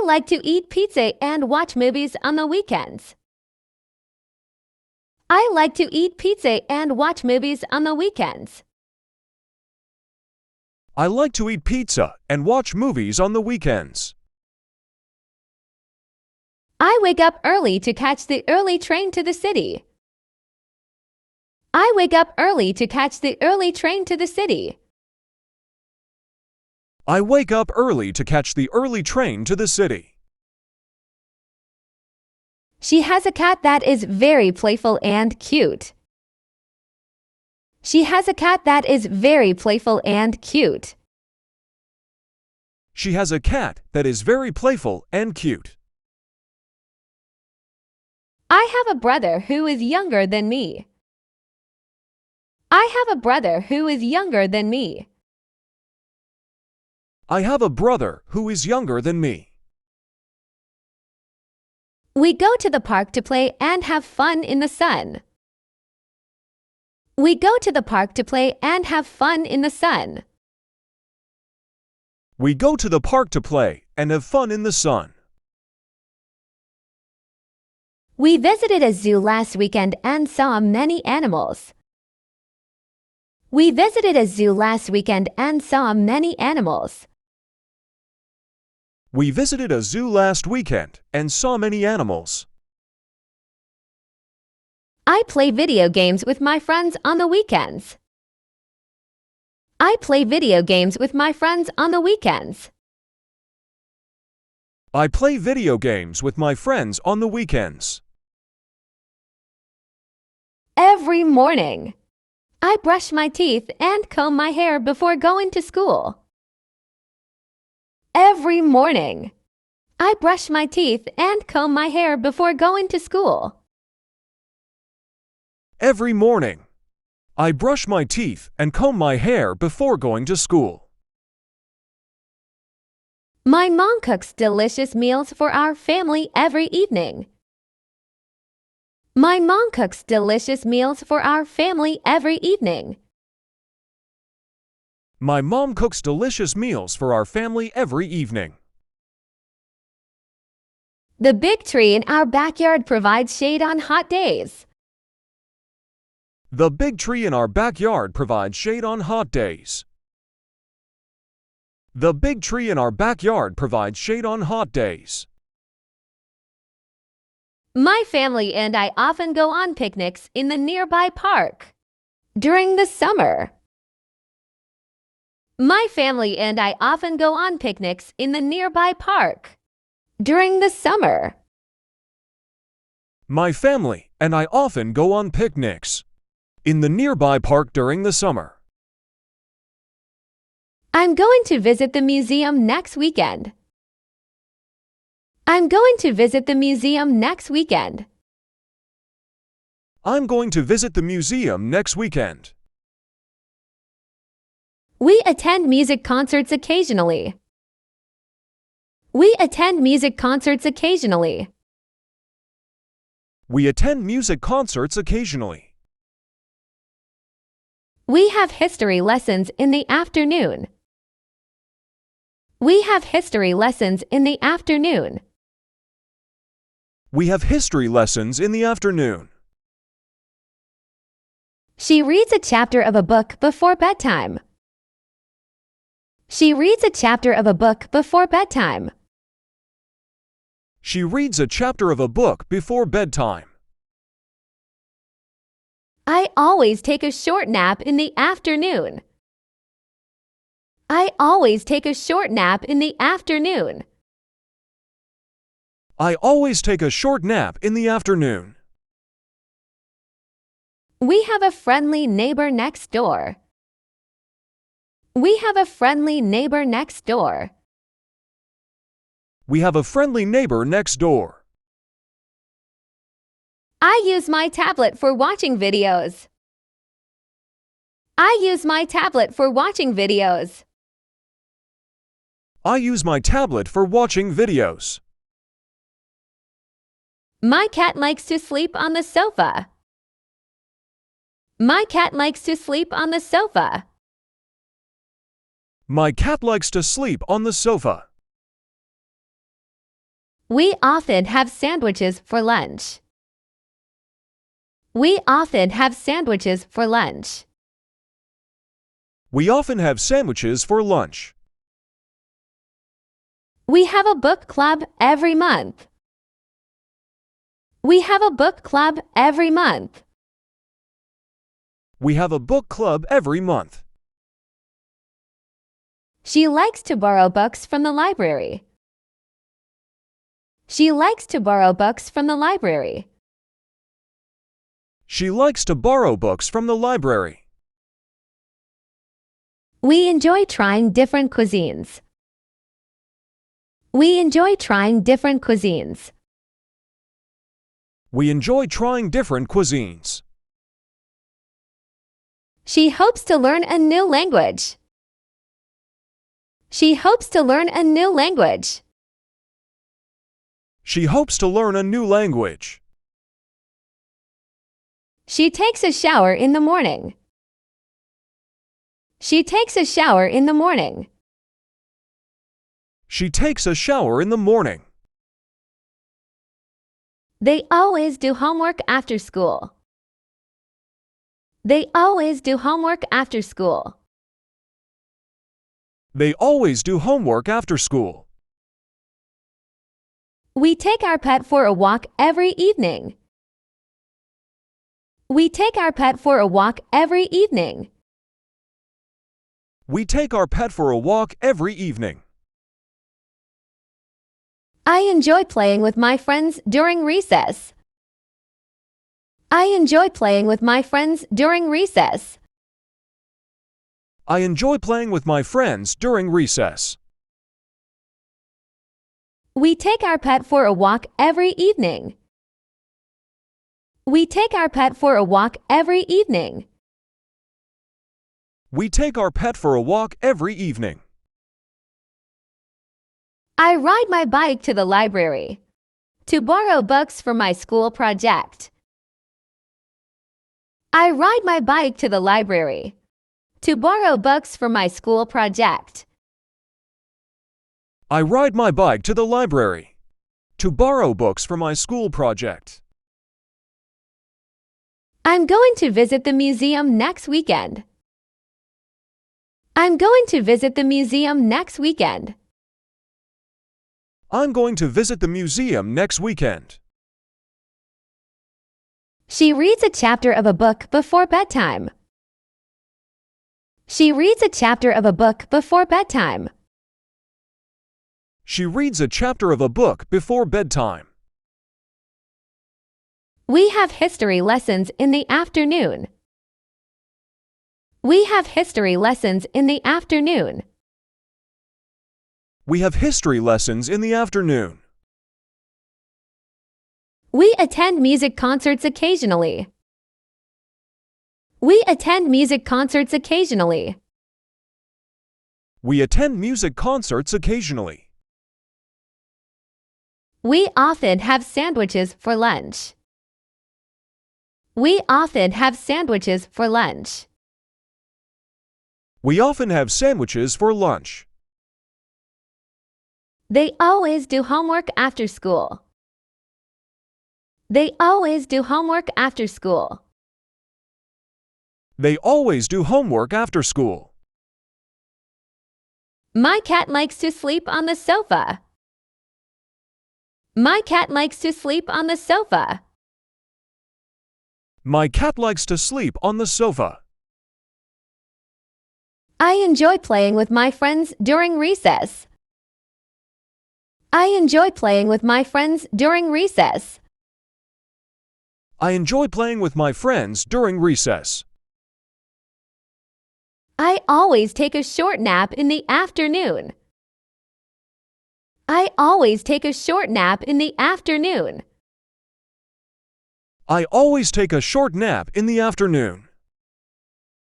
like to eat pizza and watch movies on the weekends. I like to eat pizza and watch movies on the weekends. I like to eat pizza and watch movies on the weekends. I wake up early to catch the early train to the city. I wake up early to catch the early train to the city. I wake up early to catch the early train to the city. She has a cat that is very playful and cute. She has a cat that is very playful and cute. She has a cat that is very playful and cute. I have a brother who is younger than me. I have a brother who is younger than me. I have a brother who is younger than me. We go to the park to play and have fun in the sun. We go to the park to play and have fun in the sun. We go to the park to play and have fun in the sun. We visited a zoo last weekend and saw many animals. We visited a zoo last weekend and saw many animals. We visited a zoo last weekend and saw many animals. I play video games with my friends on the weekends. I play video games with my friends on the weekends. I play video games with my friends on the weekends. Every morning, I brush my teeth and comb my hair before going to school. Every morning, I brush my teeth and comb my hair before going to school. Every morning, I brush my teeth and comb my hair before going to school. My mom cooks delicious meals for our family every evening. My mom cooks delicious meals for our family every evening. My mom cooks delicious meals for our family every evening. The big tree in our backyard provides shade on hot days. The big tree in our backyard provides shade on hot days. The big tree in our backyard provides shade on hot days. My family and I often go on picnics in the nearby park during the summer. My family and I often go on picnics in the nearby park during the summer. My family and I often go on picnics in the nearby park during the summer. I'm going to visit the museum next weekend. I'm going to visit the museum next weekend. I'm going to visit the museum next weekend. We attend music concerts occasionally. We attend music concerts occasionally. We attend music concerts occasionally. We have history lessons in the afternoon. We have history lessons in the afternoon. We have history lessons in the afternoon. She reads a chapter of a book before bedtime. She reads a chapter of a book before bedtime. She reads a chapter of a book before bedtime. I always take a short nap in the afternoon. I always take a short nap in the afternoon. I always take a short nap in the afternoon. We have a friendly neighbor next door. We have a friendly neighbor next door. We have a friendly neighbor next door. I use my tablet for watching videos. I use my tablet for watching videos. I use my tablet for watching videos. My cat likes to sleep on the sofa. My cat likes to sleep on the sofa. My cat likes to sleep on the sofa. We often have sandwiches for lunch. We often have sandwiches for lunch. We often have sandwiches for lunch. We have a book club every month. We have a book club every month. We have a book club every month. She likes to borrow books from the library. She likes to borrow books from the library. She likes to borrow books from the library. We enjoy trying different cuisines. We enjoy trying different cuisines. We enjoy trying different cuisines. She hopes to learn a new language. She hopes to learn a new language. She hopes to learn a new language. She takes a shower in the morning. She takes a shower in the morning. She takes a shower in the morning. They always do homework after school. They always do homework after school. They always do homework after school. We take our pet for a walk every evening. We take our pet for a walk every evening. We take our pet for a walk every evening. I enjoy playing with my friends during recess. I enjoy playing with my friends during recess. I enjoy playing with my friends during recess. We take our pet for a walk every evening. We take our pet for a walk every evening. We take our pet for a walk every evening. I ride my bike to the library to borrow books for my school project. I ride my bike to the library to borrow books for my school project. I ride my bike to the library to borrow books for my school project. I'm going to visit the museum next weekend. I'm going to visit the museum next weekend. I'm going to visit the museum next weekend. She reads a chapter of a book before bedtime. She reads a chapter of a book before bedtime. She reads a chapter of a book before bedtime. We have history lessons in the afternoon. We have history lessons in the afternoon. We have history lessons in the afternoon. We attend music concerts occasionally. We attend music concerts occasionally. We attend music concerts occasionally. We often have sandwiches for lunch. We often have sandwiches for lunch. We often have sandwiches for lunch. They always do homework after school. They always do homework after school. They always do homework after school. My cat likes to sleep on the sofa. My cat likes to sleep on the sofa. My cat likes to sleep on the sofa. I enjoy playing with my friends during recess. I enjoy playing with my friends during recess. I enjoy playing with my friends during recess. I always take a short nap in the afternoon. I always take a short nap in the afternoon. I always take a short nap in the afternoon.